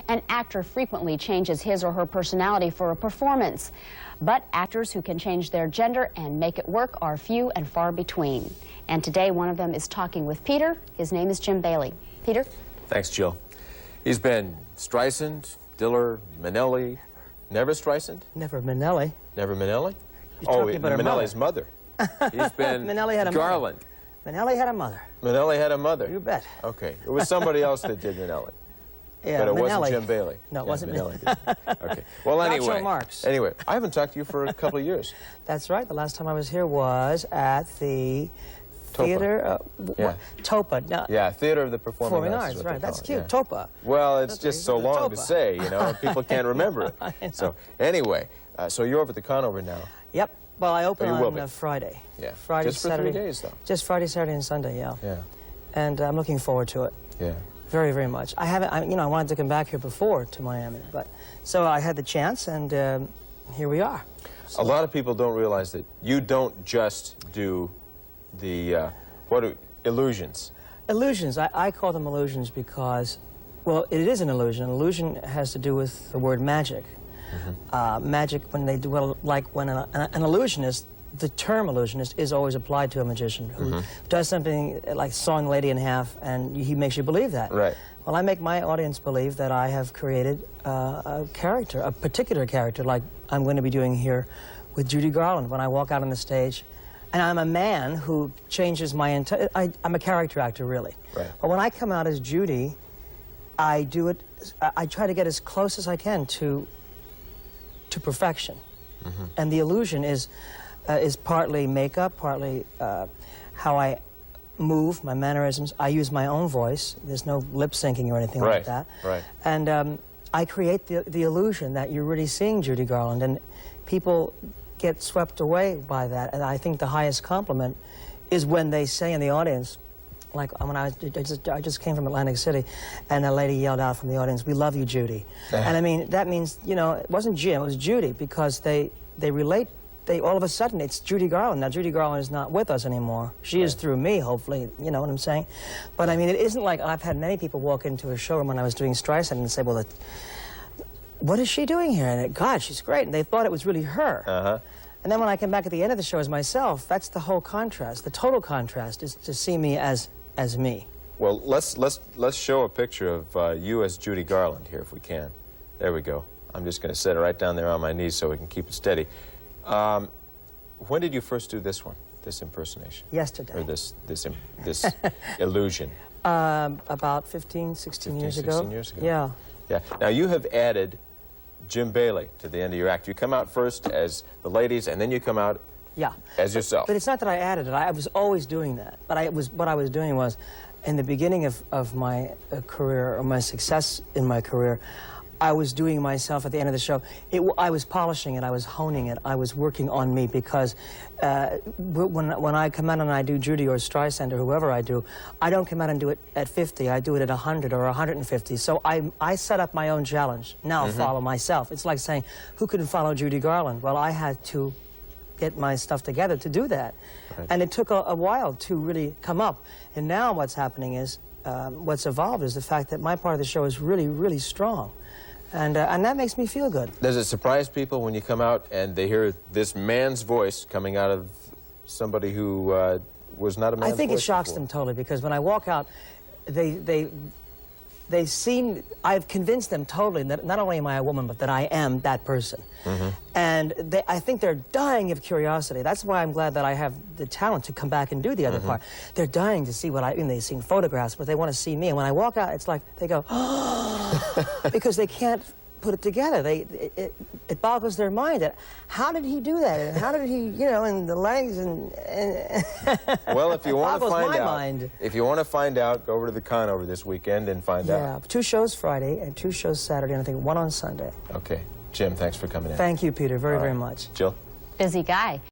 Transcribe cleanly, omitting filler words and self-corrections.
An actor frequently changes his or her personality for a performance, but actors who can change their gender and make it work are few and far between. And today, one of them is talking with Peter. His name is Jim Bailey. Peter? Thanks, Jill. He's been Streisand, Diller, Minnelli. Never Streisand? Never Minnelli. Never Minnelli? You're talking about her Minnelli's mother. He's been Minnelli had a Garland. Mother. Minnelli had a mother. Minnelli had a mother? You bet. Okay. It was somebody else that did Minnelli. Yeah, but it Minnelli. wasn't Jim Bailey. No, it wasn't Minnelli. Okay. Well, anyway. Marx. Anyway, I haven't talked to you for a couple of years. That's right. The last time I was here was at the theater. Yeah. Topa. No, Yeah, Theater of the Performing Arts. Arts, right. That's cute. Yeah. Topa. Well, it's just so long to Topa. say, you know, people can't remember it. So, anyway, so you're over at the Conover now. Yep. Well, I open you will on be. Friday. Yeah. Friday, just for Saturday. 3 days, though. Just Friday, Saturday, and Sunday, yeah. Yeah. And I'm looking forward to it. Yeah. Very, very much. I haven't, I wanted to come back here before to Miami, but so I had the chance, and here we are. So. A lot of people don't realize that you don't just do the illusions. Illusions. I call them illusions because, well, it is an illusion. An illusion has to do with the word magic. Mm-hmm. Magic, when they do, well, like when an illusionist, the term illusionist is always applied to a magician who does something like sawing a lady in half, and he makes you believe that. Right. Well, I make my audience believe that I have created a character, a particular character, like I'm going to be doing here with Judy Garland when I walk out on the stage. And I'm a man who changes my entire... I'm a character actor, really. Right. But when I come out as Judy, I do it... I try to get as close as I can to perfection. Mm-hmm. And the illusion is partly makeup, partly how I move, my mannerisms. I use my own voice. There's no lip syncing or anything like that. Right. And I create the illusion that you're really seeing Judy Garland, and people get swept away by that. And I think the highest compliment is when they say in the audience, like when I just came from Atlantic City, and a lady yelled out from the audience, "We love you, Judy." And I mean, that means, you know, it wasn't Jim, it was Judy, because they relate. All of a sudden, it's Judy Garland. Now, Judy Garland is not with us anymore. She is through me, hopefully, you know what I'm saying? But I mean, it isn't like I've had many people walk into a showroom when I was doing Streisand and say, well, what is she doing here? And God, she's great. And they thought it was really her. And then when I come back at the end of the show as myself, that's the whole contrast. The total contrast is to see me as me. Well, let's show a picture of you as Judy Garland here, if we can. There we go. I'm just going to set it right down there on my knees so we can keep it steady. When did you first do this one, this impersonation? Yesterday. Or this illusion? About 15, 16 years ago. 16 years ago. Yeah. Yeah. Now, you have added Jim Bailey to the end of your act. You come out first as the ladies, and then you come out as yourself. But it's not that I added it. I was always doing that. But what I was doing was, in the beginning of my career, or my success in my career, I was doing myself at the end of the show. I was polishing it, I was honing it, I was working on me, because when I come out and I do Judy or Streisand or whoever I do, I don't come out and do it at 50, I do it at 100 or 150. So I set up my own challenge. Now follow myself. It's like saying, who can follow Judy Garland? Well, I had to get my stuff together to do that. Right. And it took a while to really come up. And now what's happening is, what's evolved is the fact that my part of the show is really, really strong. And that makes me feel good. Does it surprise people when you come out and they hear this man's voice coming out of somebody who was not a man's voice? I think it shocks before? them totally, because when I walk out, they've seen, I've convinced them totally that not only am I a woman, but that I am that person. And I think they're dying of curiosity. That's why I'm glad that I have the talent to come back and do the other part. They're dying to see what I mean. They've seen photographs, but they want to see me. And when I walk out, it's like they go, oh, because they can't put it together. It boggles their mind. How did he do that? And how did he, you know, and the legs and well, if you want to find out, mind. If you want to find out, go over to the Conover this weekend and find out. Yeah, 2 shows Friday and 2 shows Saturday, and I think 1 on Sunday. Okay. Jim, thanks for coming in. Thank you, Peter, very, very much. Jill? Busy guy.